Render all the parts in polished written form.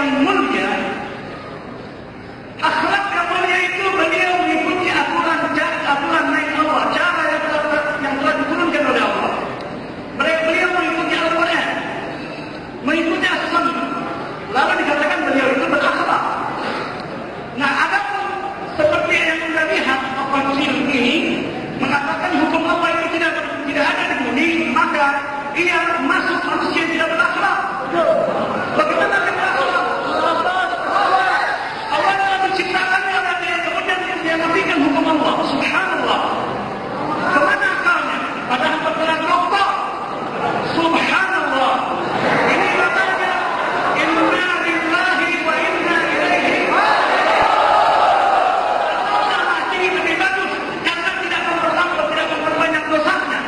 yang mulia, akhlak yang mulia itu beliau mengikuti aturan naik Allah, cara yang telah diturunkan oleh Allah. Beliau mengikuti Al-Quran, mengikuti As-Sunnah. Lalu dikatakan beliau itu berakhlak. Nah, ada pun seperti yang kita lihat Al-Qadil ini mengatakan hukum Allah itu tidak ada di bumi, maka ia masuk manusia yang tidak berakhlak. Bagaimana dia berakhlak? Allah telah menciptakannya dan kemudian dia nafikan hukum Allah. Subhanallah. Kemana akalnya? Padahal bergerak dokter. Subhanallah. Ini maknanya inna lillahi wa inna ilaihi Allah mati lebih bagus karena tidak mempertambah, tidak memperbanyak dosanya.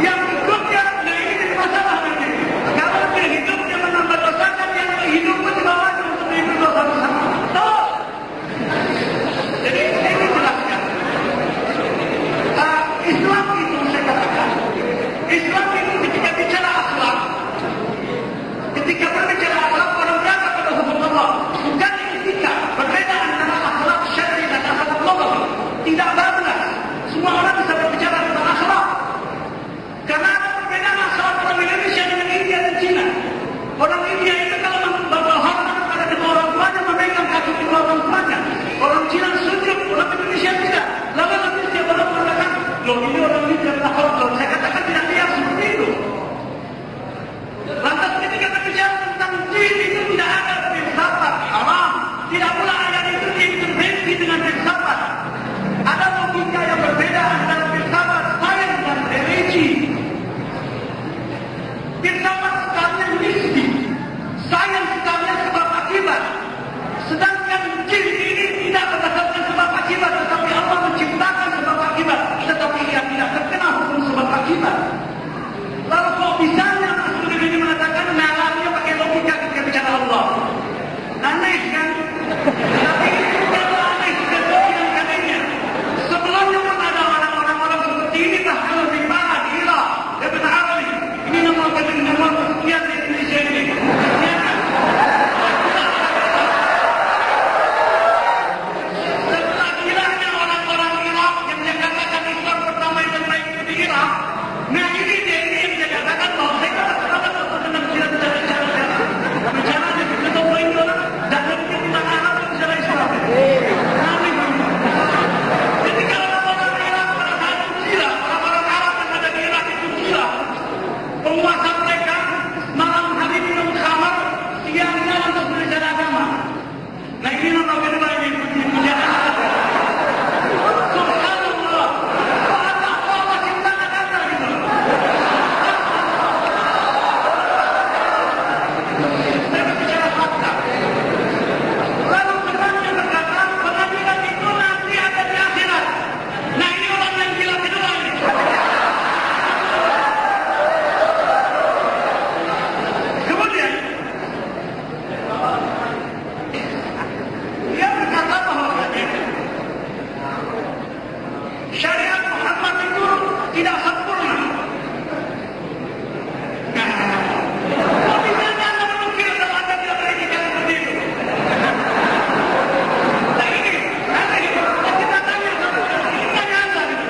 Yang hidupnya, nah ini jadi masalah nanti. Kalau dia hidupnya menambah dosakan, yang hidup pun dibawanya untuk hidup dosa-dosa. Tuh. Jadi ini jelaskan. Islam itu saya katakan, Islam itu ketika bicara akhlak, ketika berbicara akhlak orang berada pada hukum Allah, bukan etika. Berbeda antara akhlak syar'i dan akhlak lughawi. Tidak bablas. Semua orang bisa berbicara tentang akhlak. Karena ada perbedaan akhlak orang Indonesia dengan India dan Cina. Orang India itu kalau berhormat pada kedua orang tuanya, memegang kaki kedua orang tuanya. Orang Cina sujud, orang Indonesia tidak. Lalu Indonesia baru mengatakan, loh ini orang India adalah hormat. Saya katakan tidak lihat seperti itu. Lantas ketika berbicara tentang jin itu tidak ada filsafat haram. Tidak pula ayat itu diintervensi dengan filsafat. Ada logika yang berbeda antara filsafat, sains dan religi. Filsafat sekalian mistik, sains sekalian sebab akibat. Sedangkan jin ini tidak berdasarkan sebab akibat, tetapi Allah menciptakan sebab akibat, tetapi ia tidak terkena hukum sebab akibat. Lalu kok bisanya Rasul ini mengatakan nalarnya pakai logika ketika bicara Allah? Aneh kan? Tapi itu bukanlah aneh, dan katanya. Sebelumnya pun ada orang-orang seperti ini, bahkan lebih parah di Irak, Ibn Arabi. Ini nama kesekian di Indonesia ini. Ya kan? Setelah gilanya orang-orang Irak yang dikatakan Islam pertama yang terbaik di Irak, nah ini dia yang dikatakan bahwa saya katakan tentang bicara di ketua poin orang dan lebih tentang Arab dan bicara Islam. Jadi kalau orang Irak pada saat itu gila, orang-orang Arab yang ada di Irak itu gila. Penguasa mereka malam hari minum khamar, siangnya untuk belajar agama. Nah ini nama kedua ini bicara. Subhanallah. Allah ciptakan anda gitu. Saya berbicara fakta. Lalu temannya berkata, pengadilan itu nanti ada di akhirat. Nah ini orang yang gila kedua ini. Kemudian dia berkata bahwa syariat Muhammad itu tidak sempurna. Kok misalnya anda menukil kalau anda tidak berikan seperti itu? Nah ini, aneh. Kita tanya anda gitu.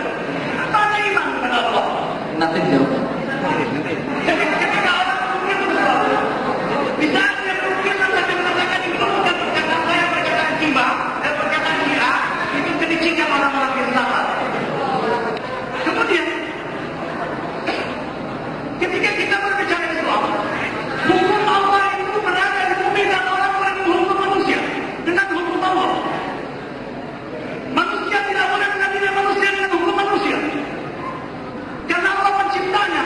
Apa anda iman kepada Allah? Nanti jawab. Jadi ketika orang menukil sesuatu, bisa dia menukil anda mengatakan itu bukan perkataan saya, perkataan Jiba, dan perkataan Dia, itu kedicikan orang-orang filsafat. Kemudian, ketika kita berbicara Islam, hukum Allah itu berada di bumi dan orang-orang menghukum manusia dengan hukum Allah. Manusia tidak boleh mengambil manusia dengan hukum manusia. Karena Allah penciptanya,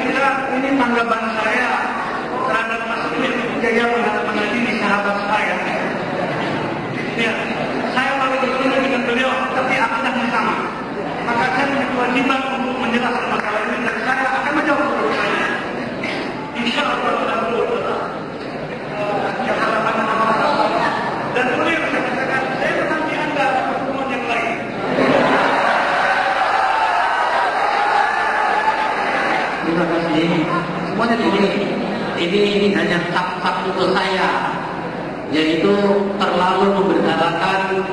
kira ini tanggapan saya terhadap Mas Ibnu Jaya menghadiri sahabat saya. Ya, saya paling bertemu dengan beliau, tapi akidahnya sama. Maka saya punya kewajiban untuk menjelaskan masalah ini dan saya akan menjawab pertanyaannya. Insya Allah dan beliau bisa katakan, saya menanti Anda pertemuan yang lain. Terima kasih. Semuanya ini hanya cap-cap untuk saya, yaitu terlalu memberdayakan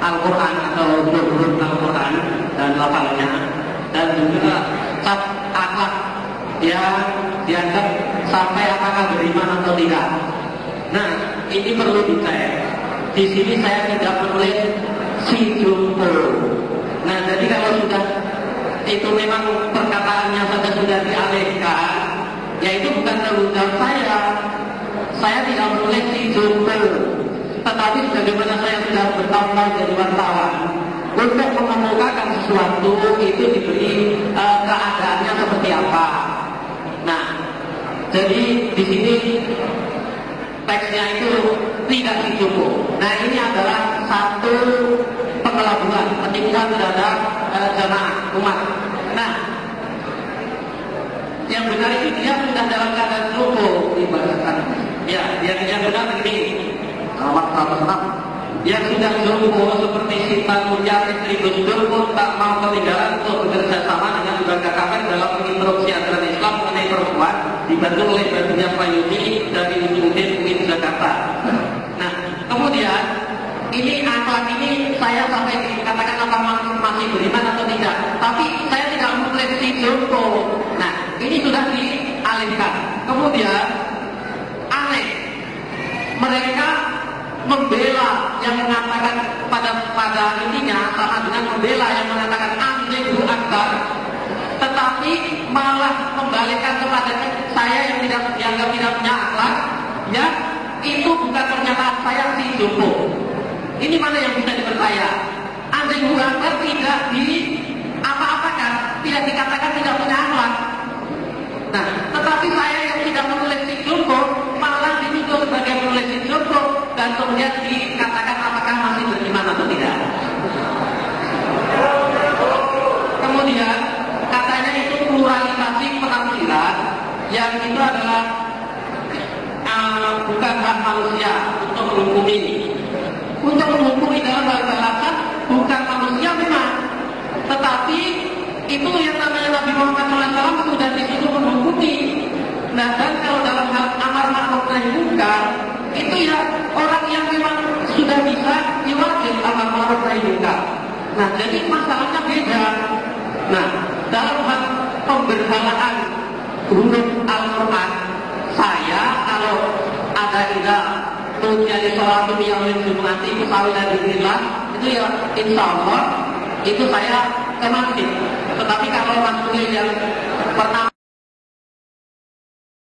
Al-Quran atau huruf Al-Quran dan lafalnya, dan juga cap akhlak yang dianggap sampai apakah beriman atau tidak. Nah, ini perlu dicek. Di sini saya tidak menulis si jumbo. Nah, jadi kalau sudah itu memang perkataannya saja sudah dialihkan, ya itu bukan tanggung jawab saya. Saya tidak menulis si jumbo. Tetapi bagaimana saya sudah bertahun-tahun jadi wartawan, untuk mengemukakan sesuatu itu diberi keadaannya seperti apa. Nah, jadi di sini teksnya itu tidak cukup. Nah, ini adalah satu pengelabuan, penipuan terhadap jamaah umat. Nah, yang benar itu dia sudah dalam keadaan lumpuh ibaratkan. Ya, yang benar ini yang sudah lumpuh seperti Sinta Mulia istri Gus Dur pun tak mau ketinggalan untuk bekerja sama dengan lembaga kafir dalam menginterupsi ajaran Islam mengenai perempuan, dibantu oleh bajunya Payuni dari Ujungudin UIN Jakarta. Nah, kemudian ini akhlak ini saya sampai dikatakan apa masih beriman atau tidak, tapi saya tidak memiliki jumbo. Nah, ini sudah dialihkan. Kemudian aneh, mereka membela yang mengatakan pada intinya sama dengan membela yang mengatakan anjing akbar, tetapi malah membalikkan kepada saya yang dianggap tidak punya akhlak, ya itu bukan pernyataan saya si jumbo. Ini mana yang bisa dipercaya? Anjing akbar tidak di apa-apakan, tidak dikatakan tidak punya akhlak. Nah, tetapi saya yang tidak menulis si jumbo malah dituduh sebagai penulis si jumbo dan kemudian dikatakan apakah masih beriman atau tidak. Kemudian katanya itu pluralisasi penafsiran yang itu adalah bukan hak manusia untuk menghukumi. Untuk menghukumi dalam bahasa bukan manusia memang, tetapi itu yang namanya Nabi Muhammad SAW sudah disuruh menghukumi. Nah, dan kalau dalam hal amar ma'ruf nahi munkar itu ya orang yang memang sudah bisa diwajib amar ma'ruf nahi munkar. Nah, jadi masalahnya beda. Nah, dalam hal pemberhalaan huruf Al-Quran, saya kalau ada ida tujuan sholat yang jumati misalnya dirilah itu ya insya Allah itu saya kemati. Tetapi kalau masuk yang pertama